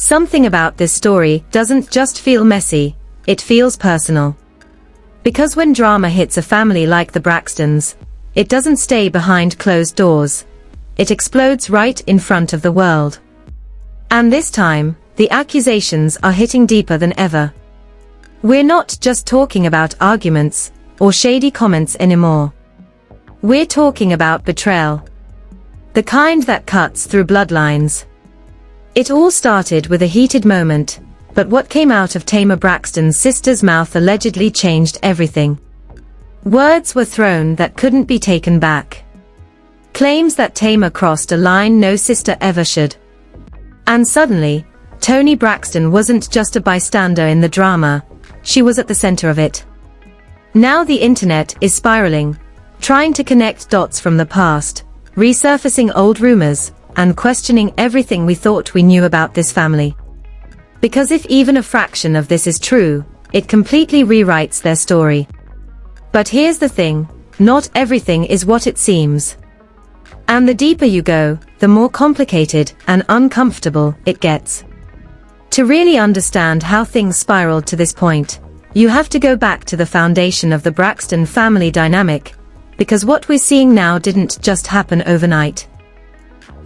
Something about this story doesn't just feel messy, it feels personal. Because when drama hits a family like the Braxtons, it doesn't stay behind closed doors. It explodes right in front of the world. And this time, the accusations are hitting deeper than ever. We're not just talking about arguments or shady comments anymore. We're talking about betrayal. The kind that cuts through bloodlines. It all started with a heated moment, but what came out of Tamar Braxton's sister's mouth allegedly changed everything. Words were thrown that couldn't be taken back. Claims that Tamar crossed a line no sister ever should. And suddenly, Toni Braxton wasn't just a bystander in the drama, she was at the center of it. Now the internet is spiraling, trying to connect dots from the past, resurfacing old rumors, and questioning everything we thought we knew about this family. Because if even a fraction of this is true, it completely rewrites their story. But here's the thing, not everything is what it seems. And the deeper you go, the more complicated and uncomfortable it gets. To really understand how things spiraled to this point, you have to go back to the foundation of the Braxton family dynamic, because what we're seeing now didn't just happen overnight.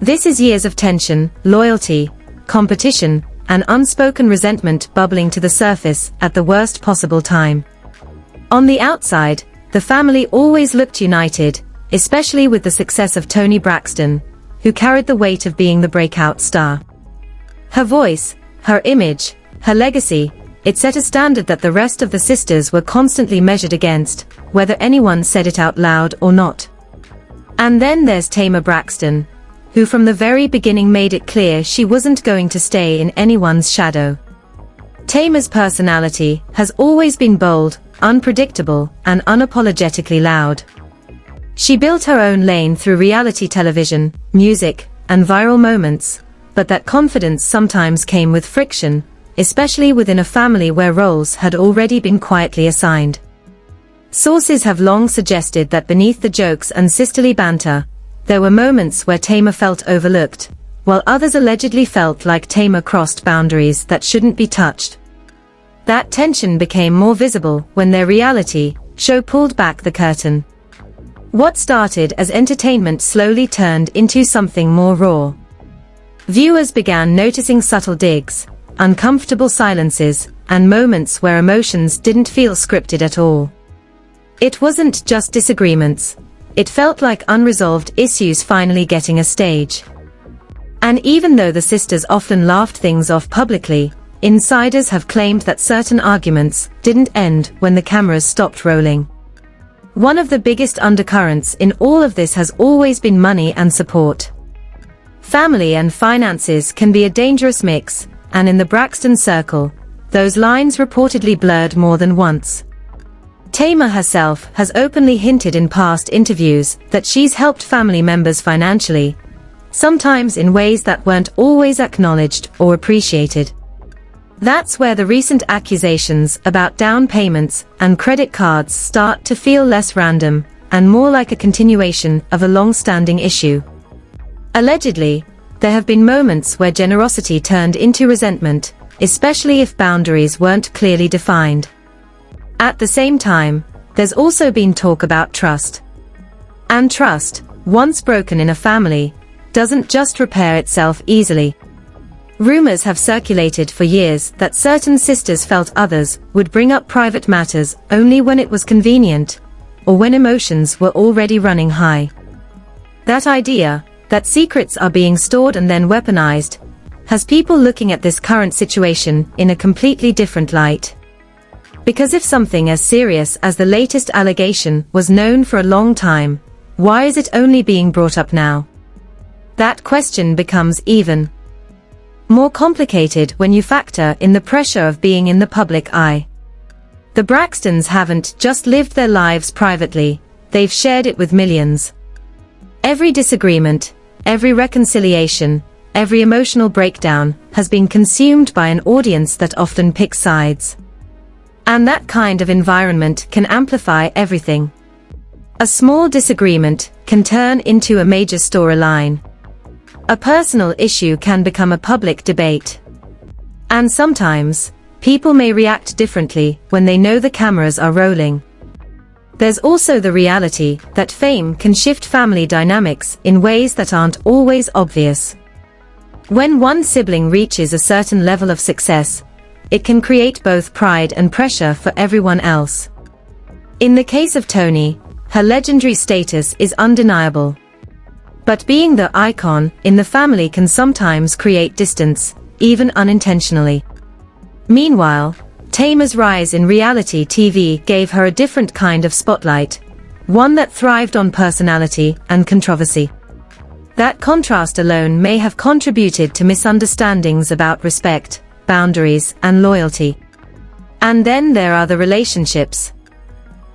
This is years of tension, loyalty, competition, and unspoken resentment bubbling to the surface at the worst possible time. On the outside, the family always looked united, especially with the success of Toni Braxton, who carried the weight of being the breakout star. Her voice, her image, her legacy, it set a standard that the rest of the sisters were constantly measured against, whether anyone said it out loud or not. And then there's Tamar Braxton, who from the very beginning made it clear she wasn't going to stay in anyone's shadow. Tamar's personality has always been bold, unpredictable, and unapologetically loud. She built her own lane through reality television, music, and viral moments, but that confidence sometimes came with friction, especially within a family where roles had already been quietly assigned. Sources have long suggested that beneath the jokes and sisterly banter, there were moments where Tamar felt overlooked, while others allegedly felt like Tamar crossed boundaries that shouldn't be touched. That tension became more visible when their reality show pulled back the curtain. What started as entertainment slowly turned into something more raw. Viewers began noticing subtle digs, uncomfortable silences, and moments where emotions didn't feel scripted at all. It wasn't just disagreements. It felt like unresolved issues finally getting a stage. And even though the sisters often laughed things off publicly, insiders have claimed that certain arguments didn't end when the cameras stopped rolling. One of the biggest undercurrents in all of this has always been money and support. Family and finances can be a dangerous mix, and in the Braxton circle, those lines reportedly blurred more than once. Tamar herself has openly hinted in past interviews that she's helped family members financially, sometimes in ways that weren't always acknowledged or appreciated. That's where the recent accusations about down payments and credit cards start to feel less random and more like a continuation of a long-standing issue. Allegedly, there have been moments where generosity turned into resentment, especially if boundaries weren't clearly defined. At the same time, there's also been talk about trust. And trust, once broken in a family, doesn't just repair itself easily. Rumors have circulated for years that certain sisters felt others would bring up private matters only when it was convenient, or when emotions were already running high. That idea, that secrets are being stored and then weaponized, has people looking at this current situation in a completely different light. Because if something as serious as the latest allegation was known for a long time, why is it only being brought up now? That question becomes even more complicated when you factor in the pressure of being in the public eye. The Braxtons haven't just lived their lives privately, they've shared it with millions. Every disagreement, every reconciliation, every emotional breakdown has been consumed by an audience that often picks sides. And that kind of environment can amplify everything. A small disagreement can turn into a major storyline. A personal issue can become a public debate. And sometimes, people may react differently when they know the cameras are rolling. There's also the reality that fame can shift family dynamics in ways that aren't always obvious. When one sibling reaches a certain level of success, it can create both pride and pressure for everyone else. In the case of Toni, her legendary status is undeniable. But being the icon in the family can sometimes create distance, even unintentionally. Meanwhile, Tamar's rise in reality TV gave her a different kind of spotlight, one that thrived on personality and controversy. That contrast alone may have contributed to misunderstandings about respect, boundaries, and loyalty. And then there are the relationships.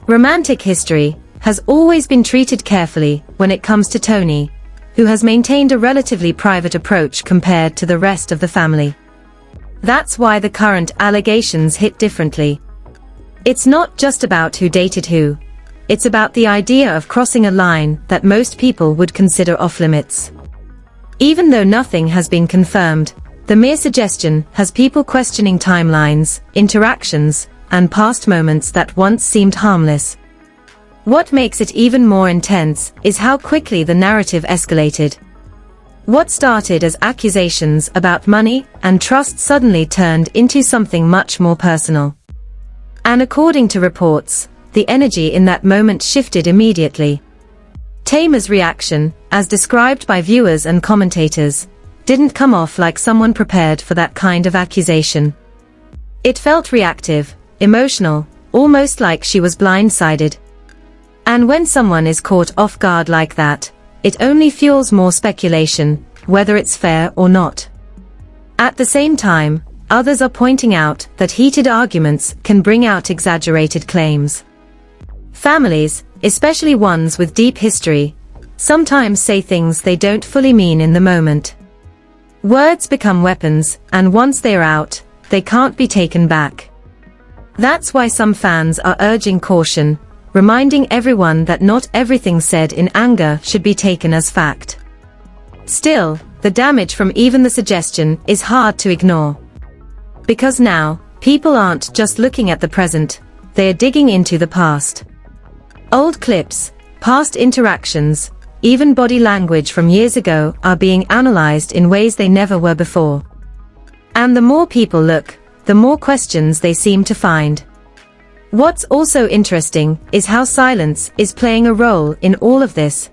Romantic history has always been treated carefully when it comes to Toni, who has maintained a relatively private approach compared to the rest of the family. That's why the current allegations hit differently. It's not just about who dated who. It's about the idea of crossing a line that most people would consider off-limits. Even though nothing has been confirmed, the mere suggestion has people questioning timelines, interactions, and past moments that once seemed harmless. What makes it even more intense is how quickly the narrative escalated. What started as accusations about money and trust suddenly turned into something much more personal. And according to reports, the energy in that moment shifted immediately. Tamar's reaction, as described by viewers and commentators, didn't come off like someone prepared for that kind of accusation. It felt reactive, emotional, almost like she was blindsided. And when someone is caught off guard like that, it only fuels more speculation, whether it's fair or not. At the same time, others are pointing out that heated arguments can bring out exaggerated claims. Families, especially ones with deep history, sometimes say things they don't fully mean in the moment. Words become weapons, and once they're out, they can't be taken back. That's why some fans are urging caution, reminding everyone that not everything said in anger should be taken as fact. Still, the damage from even the suggestion is hard to ignore. Because now, people aren't just looking at the present, they are digging into the past. Old clips, past interactions, even body language from years ago are being analyzed in ways they never were before. And the more people look, the more questions they seem to find. What's also interesting is how silence is playing a role in all of this.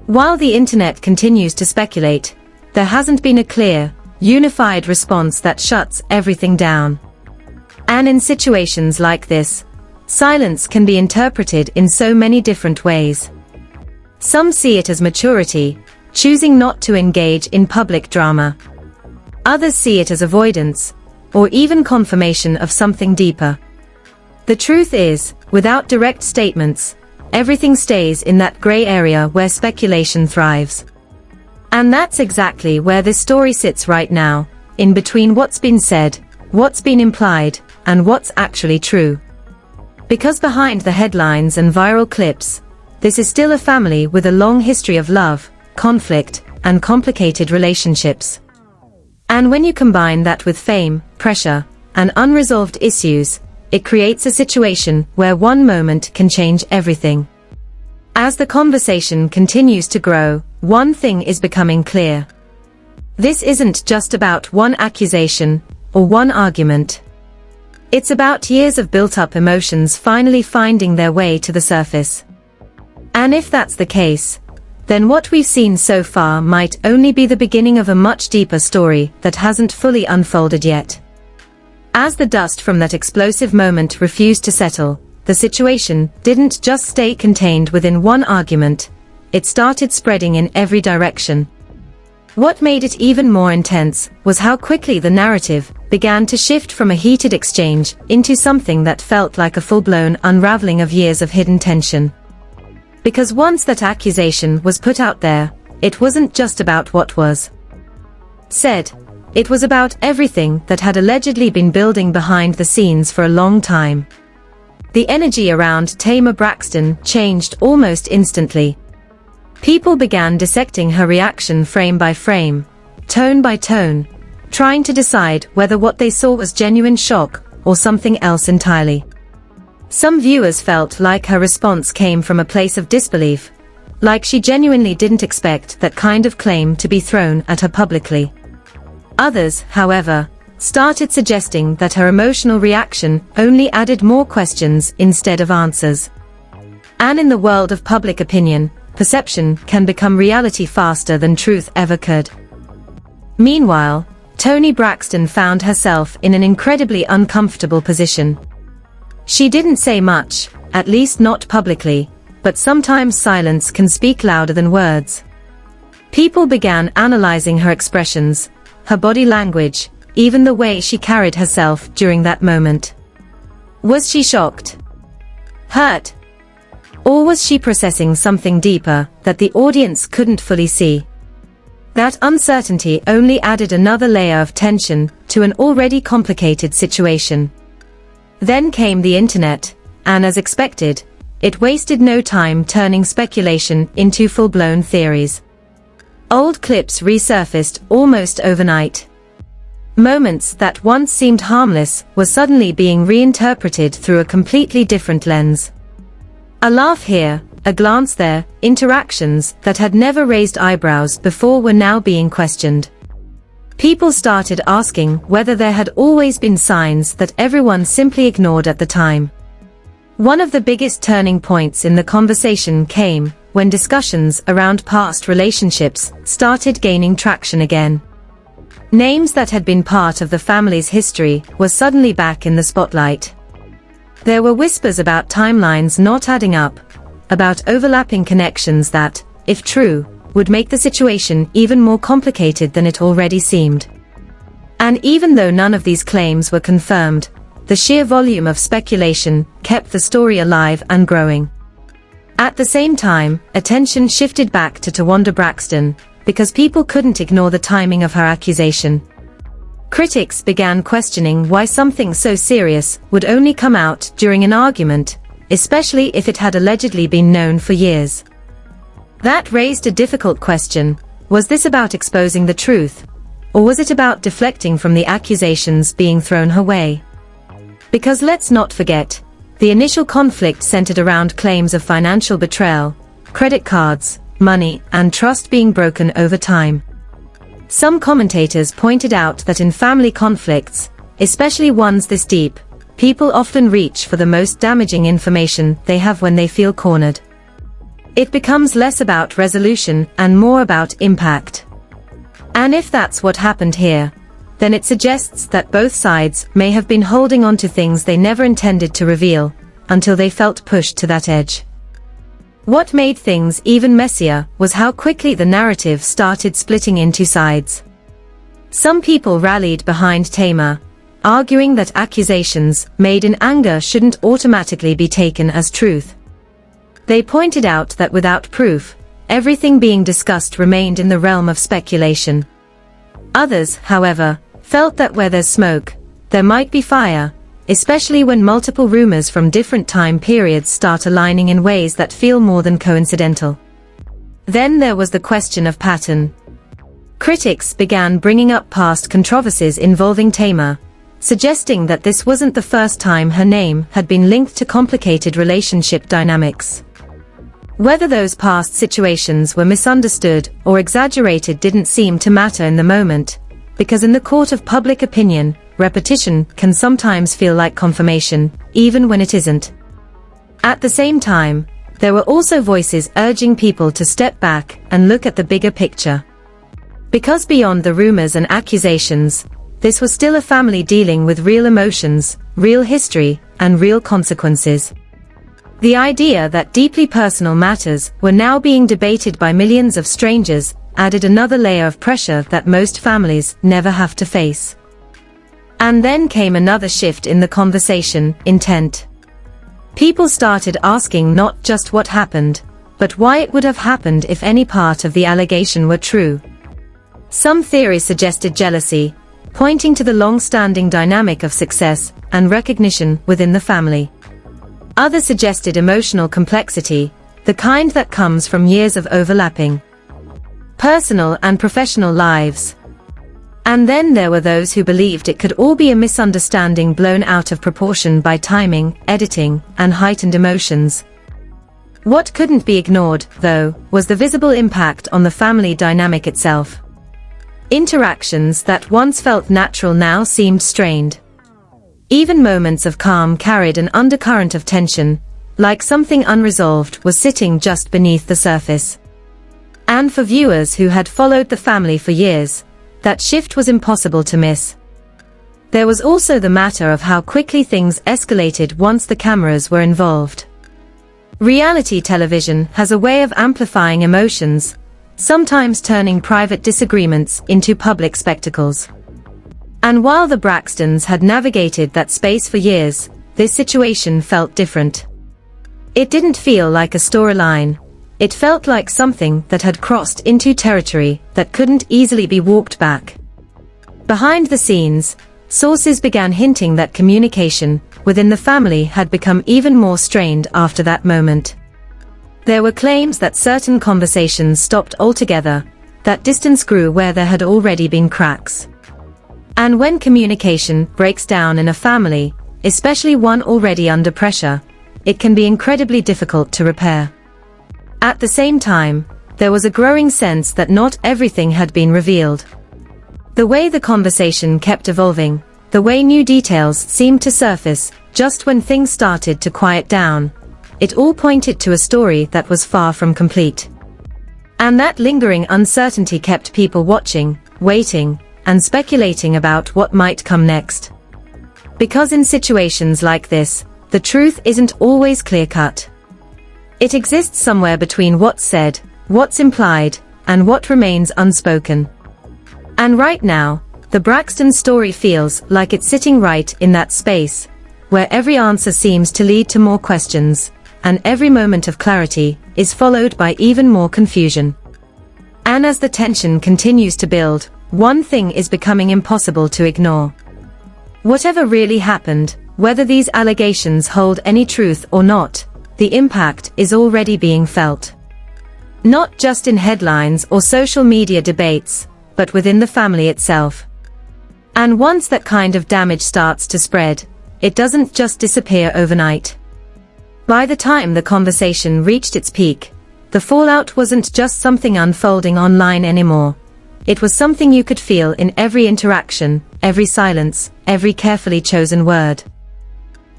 While the internet continues to speculate, there hasn't been a clear, unified response that shuts everything down. And in situations like this, silence can be interpreted in so many different ways. Some see it as maturity, choosing not to engage in public drama. Others see it as avoidance, or even confirmation of something deeper. The truth is, without direct statements, everything stays in that gray area where speculation thrives. And that's exactly where this story sits right now, in between what's been said, what's been implied, and what's actually true. Because behind the headlines and viral clips, this is still a family with a long history of love, conflict, and complicated relationships. And when you combine that with fame, pressure, and unresolved issues, it creates a situation where one moment can change everything. As the conversation continues to grow, one thing is becoming clear. This isn't just about one accusation, or one argument. It's about years of built-up emotions finally finding their way to the surface. And if that's the case, then what we've seen so far might only be the beginning of a much deeper story that hasn't fully unfolded yet. As the dust from that explosive moment refused to settle, the situation didn't just stay contained within one argument, it started spreading in every direction. What made it even more intense was how quickly the narrative began to shift from a heated exchange into something that felt like a full-blown unraveling of years of hidden tension. Because once that accusation was put out there, it wasn't just about what was said. It was about everything that had allegedly been building behind the scenes for a long time. The energy around Tamar Braxton changed almost instantly. People began dissecting her reaction frame by frame, tone by tone, trying to decide whether what they saw was genuine shock or something else entirely. Some viewers felt like her response came from a place of disbelief, like she genuinely didn't expect that kind of claim to be thrown at her publicly. Others, however, started suggesting that her emotional reaction only added more questions instead of answers. And in the world of public opinion, perception can become reality faster than truth ever could. Meanwhile, Toni Braxton found herself in an incredibly uncomfortable position. She didn't say much, at least not publicly, but sometimes silence can speak louder than words. People began analyzing her expressions, her body language, even the way she carried herself during that moment. Was she shocked? Hurt? Or was she processing something deeper that the audience couldn't fully see? That uncertainty only added another layer of tension to an already complicated situation. Then came the internet, and as expected, it wasted no time turning speculation into full-blown theories. Old clips resurfaced almost overnight. Moments that once seemed harmless were suddenly being reinterpreted through a completely different lens. A laugh here, a glance there, interactions that had never raised eyebrows before were now being questioned. People started asking whether there had always been signs that everyone simply ignored at the time. One of the biggest turning points in the conversation came when discussions around past relationships started gaining traction again. Names that had been part of the family's history were suddenly back in the spotlight. There were whispers about timelines not adding up, about overlapping connections that, if true, would make the situation even more complicated than it already seemed. And even though none of these claims were confirmed, the sheer volume of speculation kept the story alive and growing. At the same time, attention shifted back to Toni Braxton, because people couldn't ignore the timing of her accusation. Critics began questioning why something so serious would only come out during an argument, especially if it had allegedly been known for years. That raised a difficult question: was this about exposing the truth, or was it about deflecting from the accusations being thrown her way? Because let's not forget, the initial conflict centered around claims of financial betrayal, credit cards, money, and trust being broken over time. Some commentators pointed out that in family conflicts, especially ones this deep, people often reach for the most damaging information they have when they feel cornered. It becomes less about resolution and more about impact. And if that's what happened here, then it suggests that both sides may have been holding on to things they never intended to reveal, until they felt pushed to that edge. What made things even messier was how quickly the narrative started splitting into sides. Some people rallied behind Tamar, arguing that accusations made in anger shouldn't automatically be taken as truth. They pointed out that without proof, everything being discussed remained in the realm of speculation. Others, however, felt that where there's smoke, there might be fire, especially when multiple rumors from different time periods start aligning in ways that feel more than coincidental. Then there was the question of pattern. Critics began bringing up past controversies involving Tamar, suggesting that this wasn't the first time her name had been linked to complicated relationship dynamics. Whether those past situations were misunderstood or exaggerated didn't seem to matter in the moment, because in the court of public opinion, repetition can sometimes feel like confirmation, even when it isn't. At the same time, there were also voices urging people to step back and look at the bigger picture. Because beyond the rumors and accusations, this was still a family dealing with real emotions, real history, and real consequences. The idea that deeply personal matters were now being debated by millions of strangers added another layer of pressure that most families never have to face. And then came another shift in the conversation: intent. People started asking not just what happened, but why it would have happened if any part of the allegation were true. Some theories suggested jealousy, pointing to the long-standing dynamic of success and recognition within the family. Others suggested emotional complexity, the kind that comes from years of overlapping personal and professional lives. And then there were those who believed it could all be a misunderstanding blown out of proportion by timing, editing, and heightened emotions. What couldn't be ignored, though, was the visible impact on the family dynamic itself. Interactions that once felt natural now seemed strained. Even moments of calm carried an undercurrent of tension, like something unresolved was sitting just beneath the surface. And for viewers who had followed the family for years, that shift was impossible to miss. There was also the matter of how quickly things escalated once the cameras were involved. Reality television has a way of amplifying emotions, sometimes turning private disagreements into public spectacles. And while the Braxtons had navigated that space for years, this situation felt different. It didn't feel like a storyline. It felt like something that had crossed into territory that couldn't easily be walked back. Behind the scenes, sources began hinting that communication within the family had become even more strained after that moment. There were claims that certain conversations stopped altogether, that distance grew where there had already been cracks. And when communication breaks down in a family, especially one already under pressure, it can be incredibly difficult to repair. At the same time, there was a growing sense that not everything had been revealed. The way the conversation kept evolving, the way new details seemed to surface just when things started to quiet down, it all pointed to a story that was far from complete. And that lingering uncertainty kept people watching, waiting, and speculating about what might come next. Because in situations like this, the truth isn't always clear-cut. It exists somewhere between what's said, what's implied, and what remains unspoken. And right now, the Braxton story feels like it's sitting right in that space, where every answer seems to lead to more questions, and every moment of clarity is followed by even more confusion. And as the tension continues to build, one thing is becoming impossible to ignore. Whatever really happened, whether these allegations hold any truth or not, the impact is already being felt. Not just in headlines or social media debates, but within the family itself. And once that kind of damage starts to spread, it doesn't just disappear overnight. By the time the conversation reached its peak, the fallout wasn't just something unfolding online anymore. It was something you could feel in every interaction, every silence, every carefully chosen word.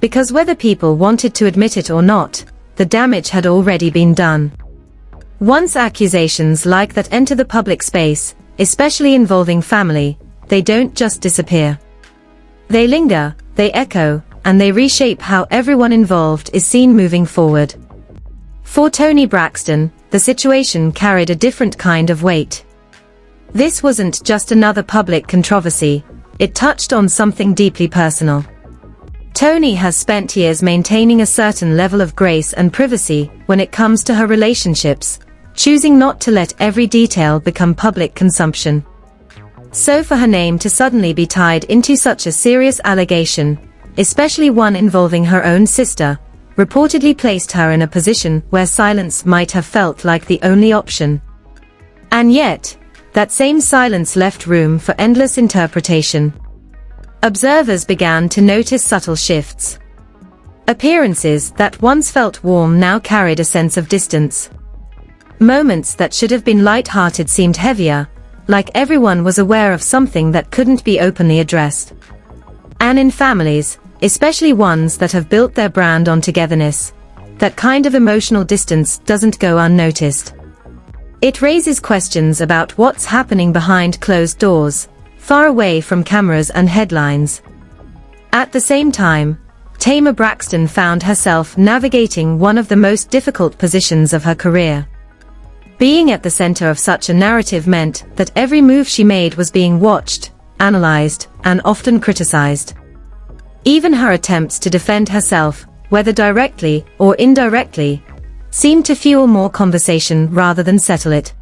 Because whether people wanted to admit it or not, the damage had already been done. Once accusations like that enter the public space, especially involving family, they don't just disappear. They linger, they echo, and they reshape how everyone involved is seen moving forward. For Toni Braxton, the situation carried a different kind of weight. This wasn't just another public controversy, it touched on something deeply personal. Toni has spent years maintaining a certain level of grace and privacy when it comes to her relationships, choosing not to let every detail become public consumption. So for her name to suddenly be tied into such a serious allegation, especially one involving her own sister, reportedly placed her in a position where silence might have felt like the only option. And yet, that same silence left room for endless interpretation. Observers began to notice subtle shifts. Appearances that once felt warm now carried a sense of distance. Moments that should have been light-hearted seemed heavier, like everyone was aware of something that couldn't be openly addressed. And in families, especially ones that have built their brand on togetherness, that kind of emotional distance doesn't go unnoticed. It raises questions about what's happening behind closed doors, far away from cameras and headlines. At the same time, Tamar Braxton found herself navigating one of the most difficult positions of her career. Being at the center of such a narrative meant that every move she made was being watched, analyzed, and often criticized. Even her attempts to defend herself, whether directly or indirectly, seemed to fuel more conversation rather than settle it.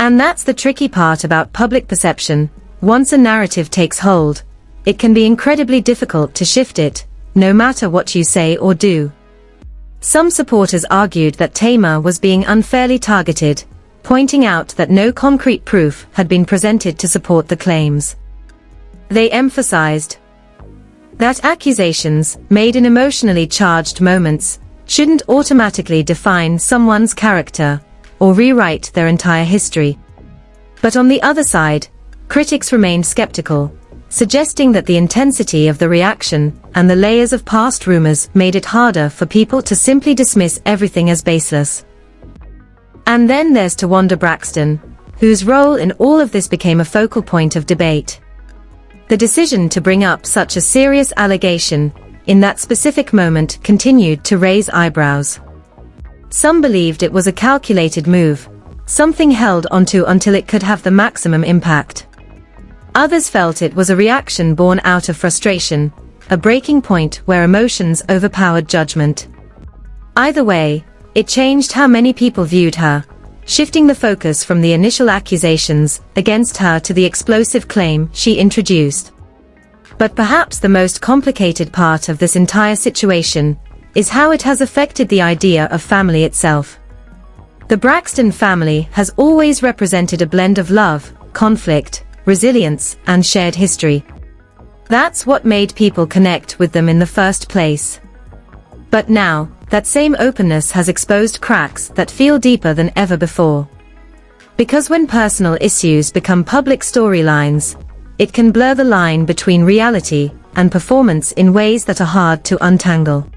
And that's the tricky part about public perception. Once a narrative takes hold, it can be incredibly difficult to shift it, no matter what you say or do. Some supporters argued that Tamar was being unfairly targeted, pointing out that no concrete proof had been presented to support the claims. They emphasized that accusations made in emotionally charged moments shouldn't automatically define someone's character or rewrite their entire history. But on the other side, critics remained skeptical, suggesting that the intensity of the reaction and the layers of past rumors made it harder for people to simply dismiss everything as baseless. And then there's Toni Braxton, whose role in all of this became a focal point of debate. The decision to bring up such a serious allegation in that specific moment continued to raise eyebrows. Some believed it was a calculated move, something held onto until it could have the maximum impact. Others felt it was a reaction born out of frustration, a breaking point where emotions overpowered judgment. Either way, it changed how many people viewed her, shifting the focus from the initial accusations against her to the explosive claim she introduced. But perhaps the most complicated part of this entire situation is how it has affected the idea of family itself. The Braxton family has always represented a blend of love, conflict, resilience, and shared history. That's what made people connect with them in the first place. But now, that same openness has exposed cracks that feel deeper than ever before. Because when personal issues become public storylines, it can blur the line between reality and performance in ways that are hard to untangle.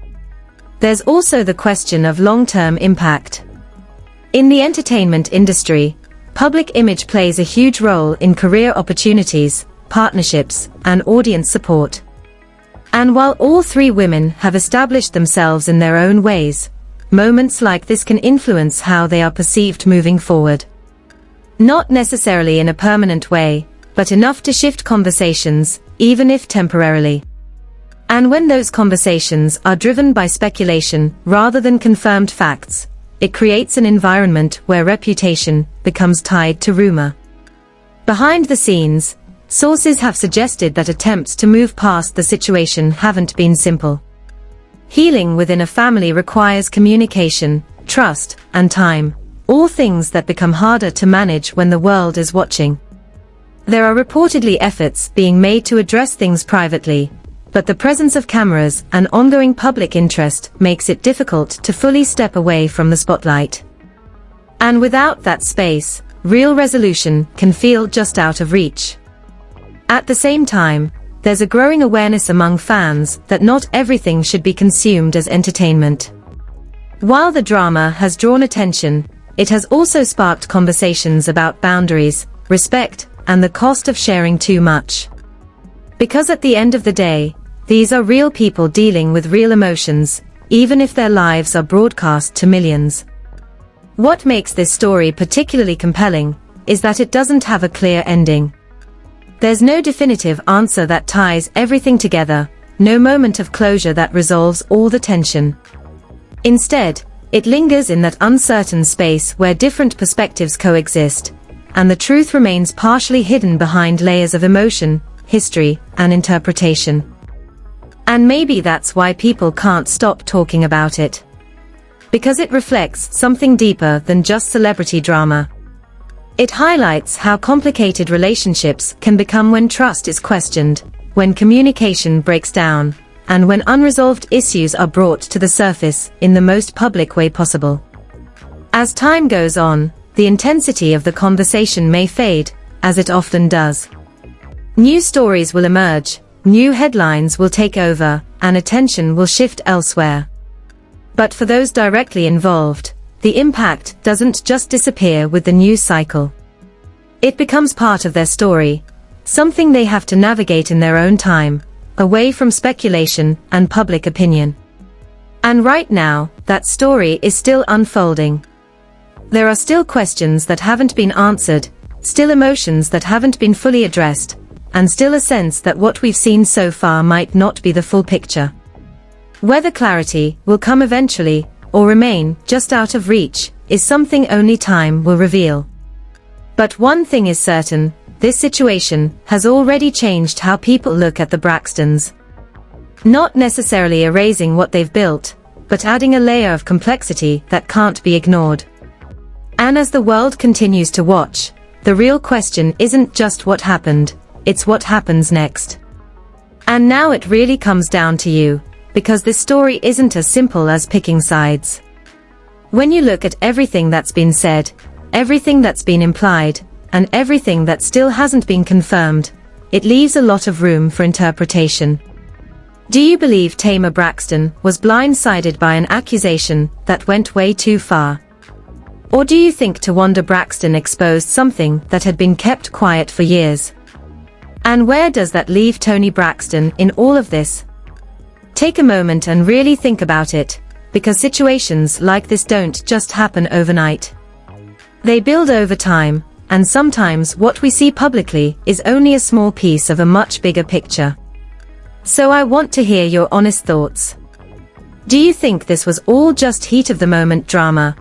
There's also the question of long-term impact. In the entertainment industry, public image plays a huge role in career opportunities, partnerships, and audience support. And while all three women have established themselves in their own ways, moments like this can influence how they are perceived moving forward. Not necessarily in a permanent way, but enough to shift conversations, even if temporarily. And when those conversations are driven by speculation rather than confirmed facts, it creates an environment where reputation becomes tied to rumor. Behind the scenes, sources have suggested that attempts to move past the situation haven't been simple. Healing within a family requires communication, trust, and time, all things that become harder to manage when the world is watching. There are reportedly efforts being made to address things privately, but the presence of cameras and ongoing public interest makes it difficult to fully step away from the spotlight. And without that space, real resolution can feel just out of reach. At the same time, there's a growing awareness among fans that not everything should be consumed as entertainment. While the drama has drawn attention, it has also sparked conversations about boundaries, respect, and the cost of sharing too much. Because at the end of the day, these are real people dealing with real emotions, even if their lives are broadcast to millions. What makes this story particularly compelling is that it doesn't have a clear ending. There's no definitive answer that ties everything together, no moment of closure that resolves all the tension. Instead, it lingers in that uncertain space where different perspectives coexist, and the truth remains partially hidden behind layers of emotion, history, and interpretation. And maybe that's why people can't stop talking about it. Because it reflects something deeper than just celebrity drama. It highlights how complicated relationships can become when trust is questioned, when communication breaks down, and when unresolved issues are brought to the surface in the most public way possible. As time goes on, the intensity of the conversation may fade, as it often does. New stories will emerge, new headlines will take over, and attention will shift elsewhere. But for those directly involved, the impact doesn't just disappear with the news cycle. It becomes part of their story, something they have to navigate in their own time, away from speculation and public opinion. And right now, that story is still unfolding. There are still questions that haven't been answered, still emotions that haven't been fully addressed, and still a sense that what we've seen so far might not be the full picture. Whether clarity will come eventually, or remain just out of reach, is something only time will reveal. But one thing is certain, this situation has already changed how people look at the Braxtons. Not necessarily erasing what they've built, but adding a layer of complexity that can't be ignored. And as the world continues to watch, the real question isn't just what happened, it's what happens next. And now it really comes down to you, because this story isn't as simple as picking sides. When you look at everything that's been said, everything that's been implied, and everything that still hasn't been confirmed, it leaves a lot of room for interpretation. Do you believe Tamar Braxton was blindsided by an accusation that went way too far? Or do you think Toni Braxton exposed something that had been kept quiet for years? And where does that leave Toni Braxton in all of this? Take a moment and really think about it, because situations like this don't just happen overnight. They build over time, and sometimes what we see publicly is only a small piece of a much bigger picture. So I want to hear your honest thoughts. Do you think this was all just heat of the moment drama?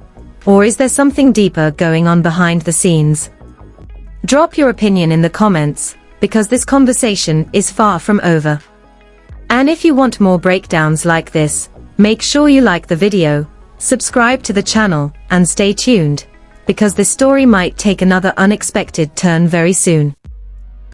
Or is there something deeper going on behind the scenes? Drop your opinion in the comments, because this conversation is far from over. And if you want more breakdowns like this, make sure you like the video, subscribe to the channel, and stay tuned, because this story might take another unexpected turn very soon.